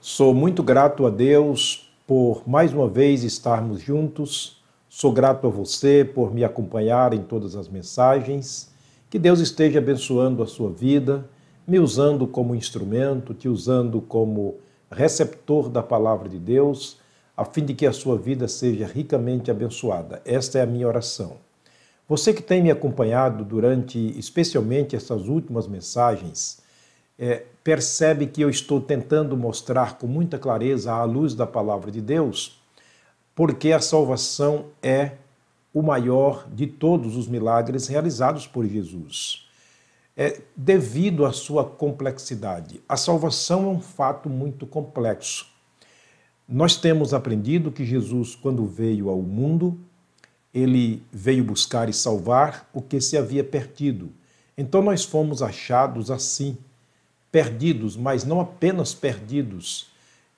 Sou muito grato a Deus por mais uma vez estarmos juntos. Sou grato a você por me acompanhar em todas as mensagens. Que Deus esteja abençoando a sua vida, me usando como instrumento, te usando como receptor da palavra de Deus, a fim de que a sua vida seja ricamente abençoada. Esta é a minha oração. Você que tem me acompanhado durante, especialmente essas últimas mensagens, percebe que eu estou tentando mostrar com muita clareza, à luz da palavra de Deus, porque a salvação é o maior de todos os milagres realizados por Jesus. Devido à sua complexidade. A salvação é um fato muito complexo. Nós temos aprendido que Jesus, quando veio ao mundo, ele veio buscar e salvar o que se havia perdido. Então nós fomos achados assim, perdidos, mas não apenas perdidos,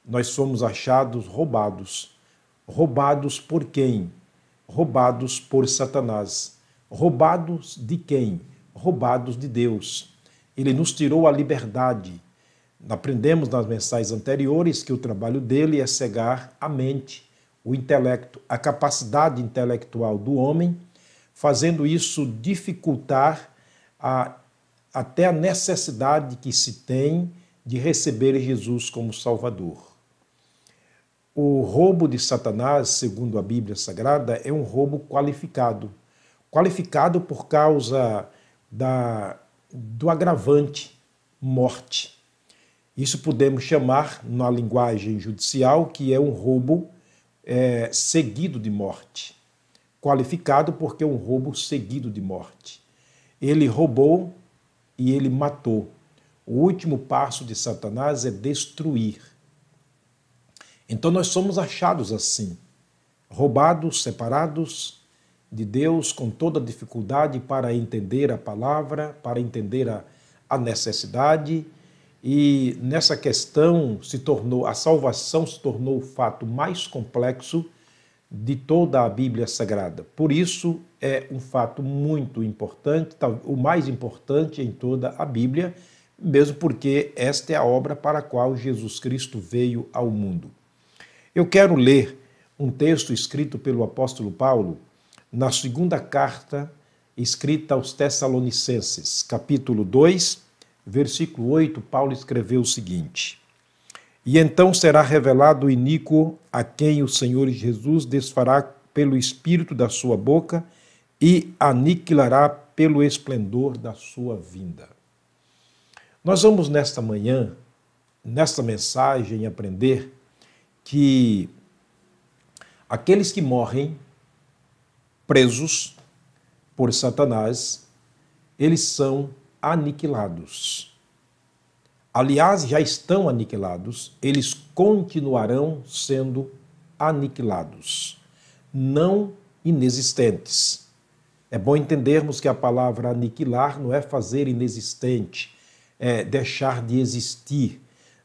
nós fomos achados roubados. Roubados por quem? Roubados por Satanás. Roubados de quem? Roubados de Deus. Ele nos tirou a liberdade. Aprendemos nas mensagens anteriores que o trabalho dele é cegar a mente, o intelecto, a capacidade intelectual do homem, fazendo isso dificultar até a necessidade que se tem de receber Jesus como Salvador. O roubo de Satanás, segundo a Bíblia Sagrada, é um roubo qualificado. Qualificado por causa do agravante morte. Isso podemos chamar, na linguagem judicial, que é um roubo seguido de morte. Qualificado porque é um roubo seguido de morte. Ele roubou e ele matou. O último passo de Satanás é destruir. Então nós somos achados assim, roubados, separados de Deus, com toda dificuldade para entender a palavra, para entender a necessidade. E nessa questão a salvação se tornou o fato mais complexo de toda a Bíblia Sagrada. Por isso é um fato muito importante, o mais importante em toda a Bíblia, mesmo porque esta é a obra para a qual Jesus Cristo veio ao mundo. Eu quero ler um texto escrito pelo apóstolo Paulo na segunda carta escrita aos Tessalonicenses, capítulo 2, versículo 8, Paulo escreveu o seguinte: E então será revelado o iníquo a quem o Senhor Jesus desfará pelo espírito da sua boca e aniquilará pelo esplendor da sua vinda. Nós vamos nesta manhã, nesta mensagem, aprender que aqueles que morrem presos por Satanás, eles são aniquilados. Aliás, já estão aniquilados, eles continuarão sendo aniquilados, não inexistentes. É bom entendermos que a palavra aniquilar não é fazer inexistente, é deixar de existir.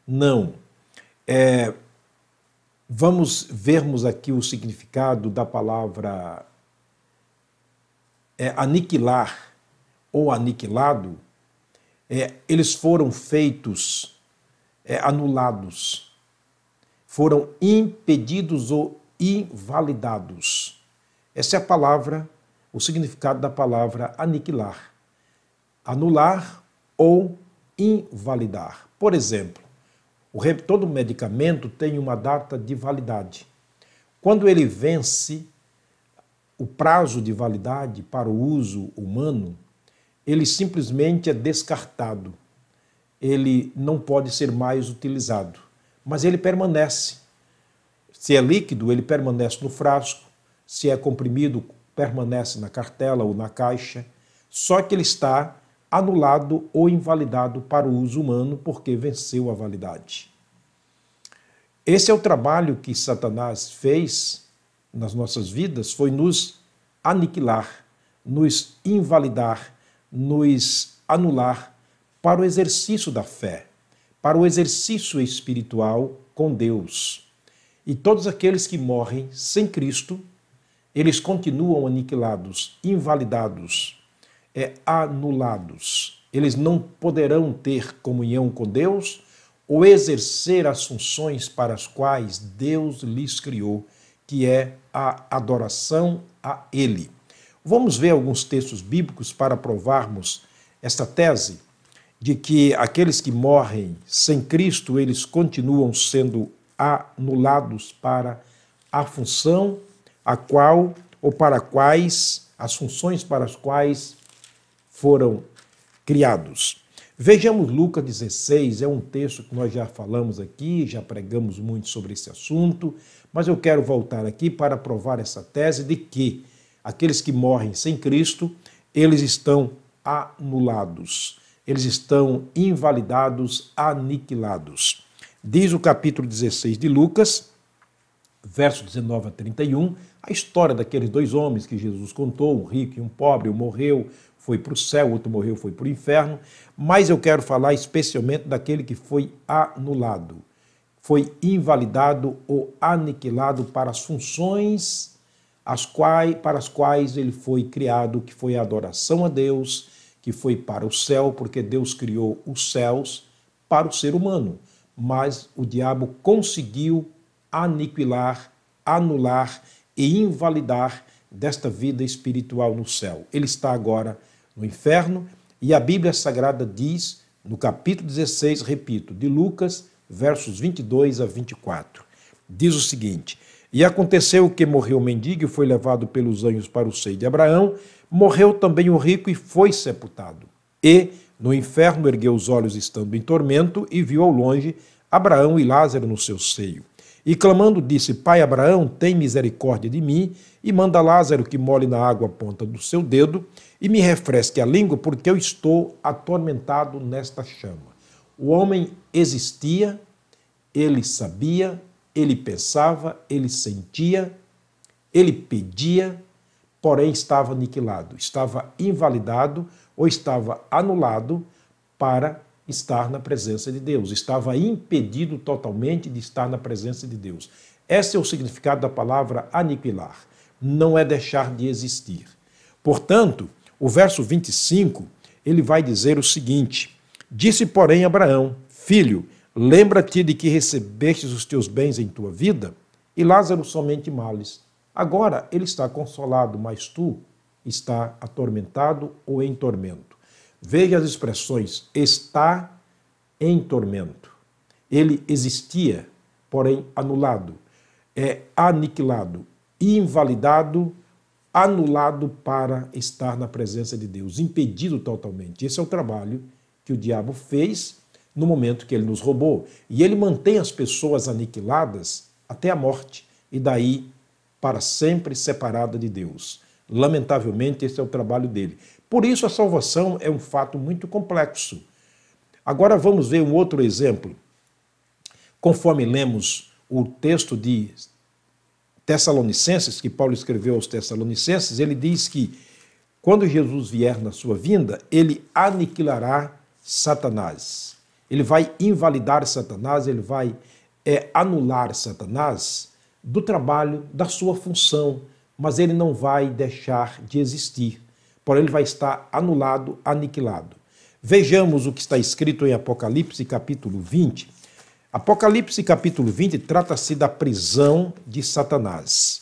Não. Vamos vermos aqui o significado da palavra aniquilar ou aniquilado. Eles foram feitos anulados, foram impedidos ou invalidados. Essa é a palavra, o significado da palavra aniquilar. Anular ou invalidar. Por exemplo, todo medicamento tem uma data de validade. Quando ele vence o prazo de validade para o uso humano, ele simplesmente é descartado. Ele não pode ser mais utilizado, mas ele permanece. Se é líquido, ele permanece no frasco. Se é comprimido, permanece na cartela ou na caixa. Só que ele está anulado ou invalidado para o uso humano porque venceu a validade. Esse é o trabalho que Satanás fez nas nossas vidas foi nos aniquilar, nos invalidar, nos anular para o exercício da fé, para o exercício espiritual com Deus. E todos aqueles que morrem sem Cristo, eles continuam aniquilados, invalidados, anulados. Eles não poderão ter comunhão com Deus ou exercer as funções para as quais Deus lhes criou, que é a adoração a Ele. Vamos ver alguns textos bíblicos para provarmos esta tese de que aqueles que morrem sem Cristo, eles continuam sendo anulados para a função a qual ou para quais, as funções para as quais foram criados. Vejamos Lucas 16, é um texto que nós já falamos aqui, já pregamos muito sobre esse assunto, mas eu quero voltar aqui para provar essa tese de que aqueles que morrem sem Cristo, eles estão anulados, eles estão invalidados, aniquilados. Diz o capítulo 16 de Lucas, verso 19 a 31, a história daqueles dois homens que Jesus contou, um rico e um pobre, um morreu, foi para o céu, o outro morreu, foi para o inferno, mas eu quero falar especialmente daquele que foi anulado, foi invalidado ou aniquilado para as funções para as quais ele foi criado, que foi a adoração a Deus, que foi para o céu, porque Deus criou os céus para o ser humano, mas o diabo conseguiu aniquilar, anular e invalidar desta vida espiritual no céu. Ele está agora no inferno e a Bíblia Sagrada diz, no capítulo 16, repito, de Lucas, versos 22 a 24, diz o seguinte: E aconteceu que morreu o mendigo e foi levado pelos anjos para o seio de Abraão, morreu também o rico e foi sepultado. E, no inferno, ergueu os olhos estando em tormento e viu ao longe Abraão e Lázaro no seu seio. E clamando disse: Pai Abraão, tem misericórdia de mim e manda Lázaro que molhe na água a ponta do seu dedo e me refresque a língua, porque eu estou atormentado nesta chama. O homem existia, ele sabia, ele pensava, ele sentia, ele pedia, porém estava aniquilado, estava invalidado ou estava anulado para estar na presença de Deus, estava impedido totalmente de estar na presença de Deus. Esse é o significado da palavra aniquilar, não é deixar de existir. Portanto, o verso 25, ele vai dizer o seguinte: Disse, porém, Abraão: Filho, lembra-te de que recebestes os teus bens em tua vida, e Lázaro somente males. Agora ele está consolado, mas tu está atormentado ou em tormento. Veja as expressões: está em tormento. Ele existia, porém anulado, aniquilado, invalidado, anulado para estar na presença de Deus, impedido totalmente. Esse é o trabalho que o diabo fez no momento que ele nos roubou. E ele mantém as pessoas aniquiladas até a morte, e daí para sempre separada de Deus. Lamentavelmente, esse é o trabalho dele. Por isso, a salvação é um fato muito complexo. Agora vamos ver um outro exemplo. Conforme lemos o texto de Tessalonicenses, que Paulo escreveu aos Tessalonicenses, ele diz que quando Jesus vier na sua vinda, ele aniquilará Satanás. Ele vai invalidar Satanás, ele vai anular Satanás do trabalho, da sua função, mas ele não vai deixar de existir. Porém, ele vai estar anulado, aniquilado. Vejamos o que está escrito em Apocalipse, capítulo 20. Apocalipse, capítulo 20, trata-se da prisão de Satanás.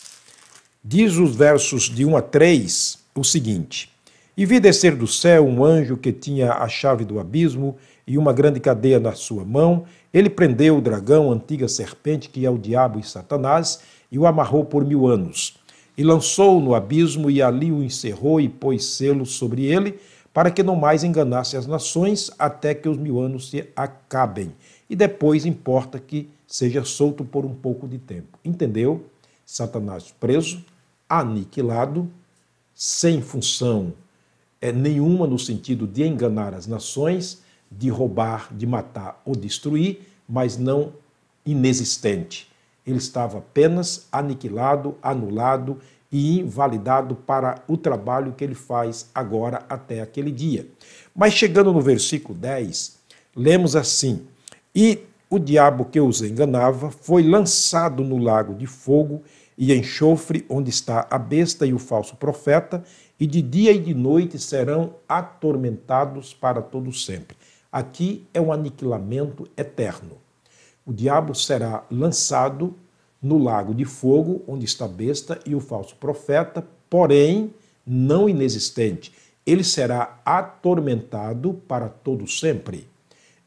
Diz os versos de 1 a 3 o seguinte: E vi descer do céu um anjo que tinha a chave do abismo e uma grande cadeia na sua mão. Ele prendeu o dragão, a antiga serpente, que é o diabo e Satanás, e o amarrou por 1000 anos. E lançou-o no abismo, e ali o encerrou e pôs selos sobre ele, para que não mais enganasse as nações, até que os 1000 anos se acabem. E depois importa que seja solto por um pouco de tempo. Entendeu? Satanás preso, aniquilado, sem função nenhuma no sentido de enganar as nações, de roubar, de matar ou destruir, mas não inexistente. ele estava apenas aniquilado, anulado e invalidado para o trabalho que ele faz agora até aquele dia. Mas chegando no versículo 10, lemos assim: e o diabo que os enganava foi lançado no lago de fogo e enxofre, onde está a besta e o falso profeta, e de dia e de noite serão atormentados para todo sempre. Aqui é um aniquilamento eterno. O diabo será lançado no lago de fogo, onde está a besta e o falso profeta, porém não inexistente. Ele será atormentado para todo sempre.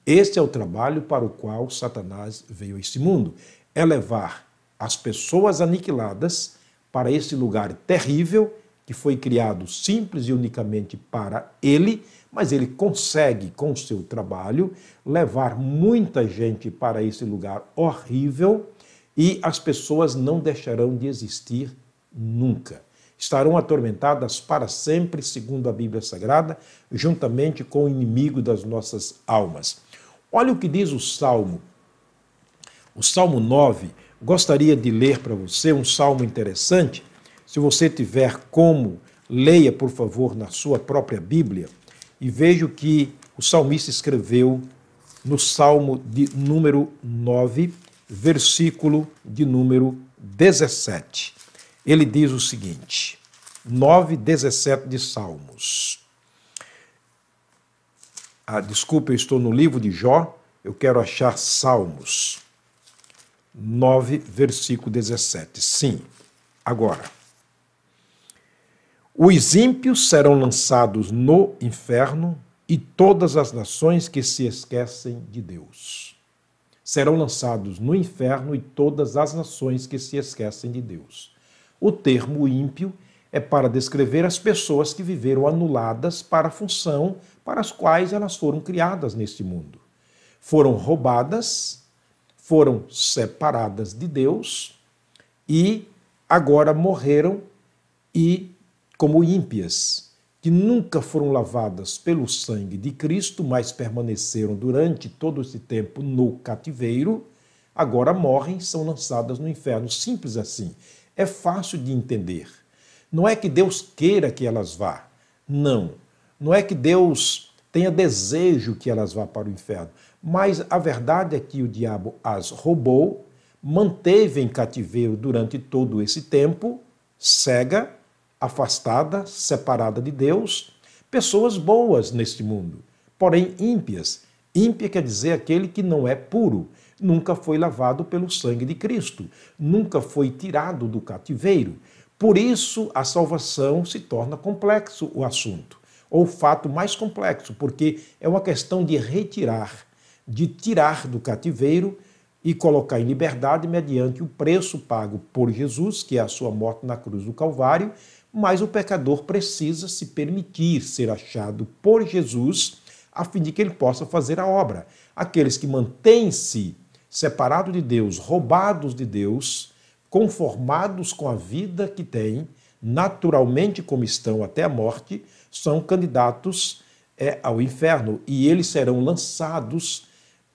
Este é o trabalho para o qual Satanás veio a este mundo, é levar as pessoas aniquiladas para esse lugar terrível que foi criado simples e unicamente para ele, mas ele consegue, com o seu trabalho, levar muita gente para esse lugar horrível e as pessoas não deixarão de existir nunca. Estarão atormentadas para sempre, segundo a Bíblia Sagrada, juntamente com o inimigo das nossas almas. Olha o que diz o Salmo. O Salmo 9, gostaria de ler para você um salmo interessante. Se você tiver como, leia, por favor, na sua própria Bíblia e veja o que o salmista escreveu no Salmo de número 9, versículo de número 17. Ele diz o seguinte, 9, 17 de Salmos. Desculpa, eu estou no livro de Jó, eu quero achar Salmos 9, versículo 17. Sim, agora. Os ímpios serão lançados no inferno e todas as nações que se esquecem de Deus. Serão lançados no inferno e todas as nações que se esquecem de Deus. O termo ímpio é para descrever as pessoas que viveram anuladas para a função para as quais elas foram criadas neste mundo. Foram roubadas, foram separadas de Deus e agora morreram e como ímpias, que nunca foram lavadas pelo sangue de Cristo, mas permaneceram durante todo esse tempo no cativeiro, agora morrem, são lançadas no inferno. Simples assim. É fácil de entender. Não é que Deus queira que elas vá. Não. Não é que Deus tenha desejo que elas vá para o inferno. Mas a verdade é que o diabo as roubou, manteve em cativeiro durante todo esse tempo, cega, afastada, separada de Deus, pessoas boas neste mundo, porém ímpias. Ímpia quer dizer aquele que não é puro, nunca foi lavado pelo sangue de Cristo, nunca foi tirado do cativeiro. Por isso, a salvação se torna complexo o assunto, ou o fato mais complexo, porque é uma questão de retirar, de tirar do cativeiro e colocar em liberdade mediante o preço pago por Jesus, que é a sua morte na cruz do Calvário, mas o pecador precisa se permitir ser achado por Jesus, a fim de que ele possa fazer a obra. Aqueles que mantêm-se separados de Deus, roubados de Deus, conformados com a vida que têm, naturalmente como estão até a morte, são candidatos ao inferno, e eles serão lançados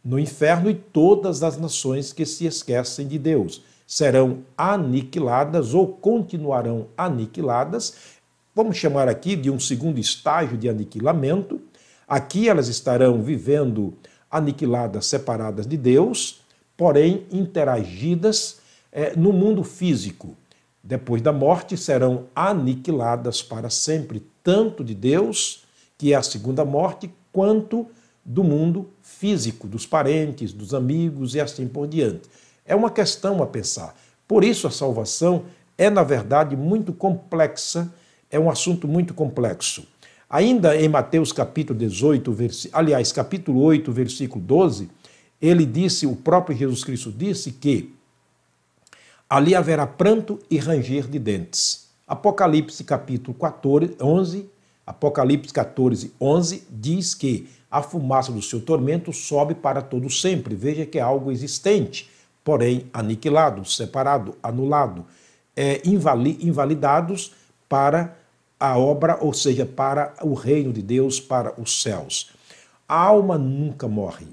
no inferno, e todas as nações que se esquecem de Deus serão aniquiladas ou continuarão aniquiladas. Vamos chamar aqui de um segundo estágio de aniquilamento. Aqui elas estarão vivendo aniquiladas, separadas de Deus, porém interagidas no mundo físico. Depois da morte serão aniquiladas para sempre, tanto de Deus, que é a segunda morte, quanto do mundo físico, dos parentes, dos amigos e assim por diante. É uma questão a pensar. Por isso a salvação é, na verdade, muito complexa, é um assunto muito complexo. Ainda em Mateus capítulo 18, capítulo 8, versículo 12, ele disse, o próprio Jesus Cristo disse que ali haverá pranto e ranger de dentes. Apocalipse capítulo 11 diz que a fumaça do seu tormento sobe para todo sempre. Veja que é algo existente, porém aniquilado, separado, anulado, invalidados para a obra, ou seja, para o reino de Deus, para os céus. A alma nunca morre.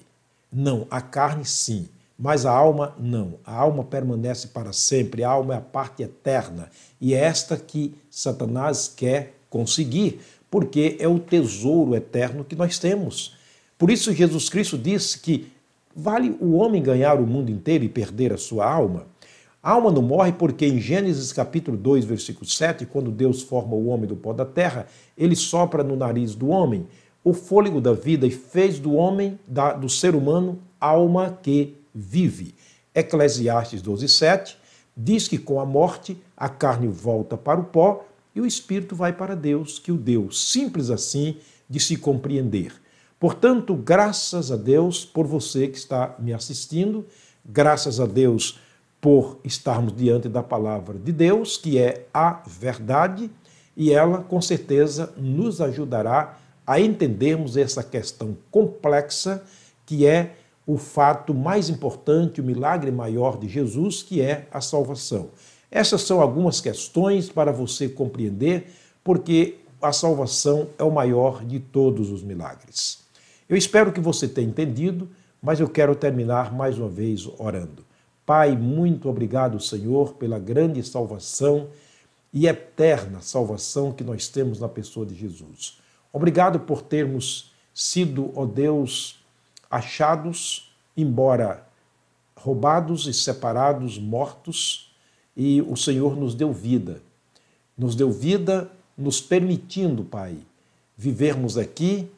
Não, a carne sim, Mas a alma não. A alma permanece para sempre. A alma é a parte eterna. E é esta que Satanás quer conseguir, porque é o tesouro eterno que nós temos. Por isso Jesus Cristo disse que vale o homem ganhar o mundo inteiro e perder a sua alma? A alma não morre porque em Gênesis capítulo 2, versículo 7, quando Deus forma o homem do pó da terra, ele sopra no nariz do homem o fôlego da vida e fez do homem, do ser humano, alma que vive. Eclesiastes 12, 7 diz que com a morte a carne volta para o pó e o espírito vai para Deus, que o deu. Simples assim de se compreender. Portanto, graças a Deus por você que está me assistindo, graças a Deus por estarmos diante da palavra de Deus, que é a verdade, e ela com certeza nos ajudará a entendermos essa questão complexa, que é o fato mais importante, o milagre maior de Jesus, que é a salvação. Essas são algumas questões para você compreender, porque a salvação é o maior de todos os milagres. Eu espero que você tenha entendido, mas eu quero terminar mais uma vez orando. Pai, muito obrigado, Senhor, pela grande salvação e eterna salvação que nós temos na pessoa de Jesus. Obrigado por termos sido, ó Deus, achados, embora roubados e separados, mortos, e o Senhor nos deu vida. Nos deu vida, nos permitindo, Pai, vivermos aqui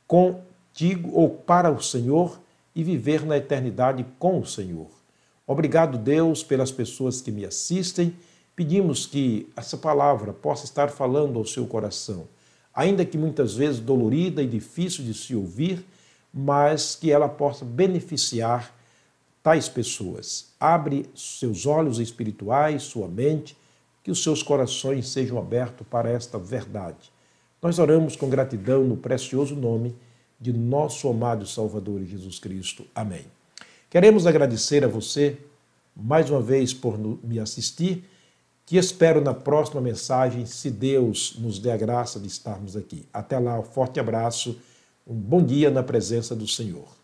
contigo ou para o Senhor e viver na eternidade com o Senhor. Obrigado, Deus, pelas pessoas que me assistem. Pedimos que essa palavra possa estar falando ao seu coração, ainda que muitas vezes dolorida e difícil de se ouvir, mas que ela possa beneficiar tais pessoas. Abre seus olhos espirituais, sua mente, que os seus corações sejam abertos para esta verdade. Nós oramos com gratidão no precioso nome de nosso amado Salvador Jesus Cristo. Amém. Queremos agradecer a você mais uma vez por me assistir, que espero na próxima mensagem, se Deus nos der a graça de estarmos aqui. Até lá, um forte abraço, um bom dia na presença do Senhor.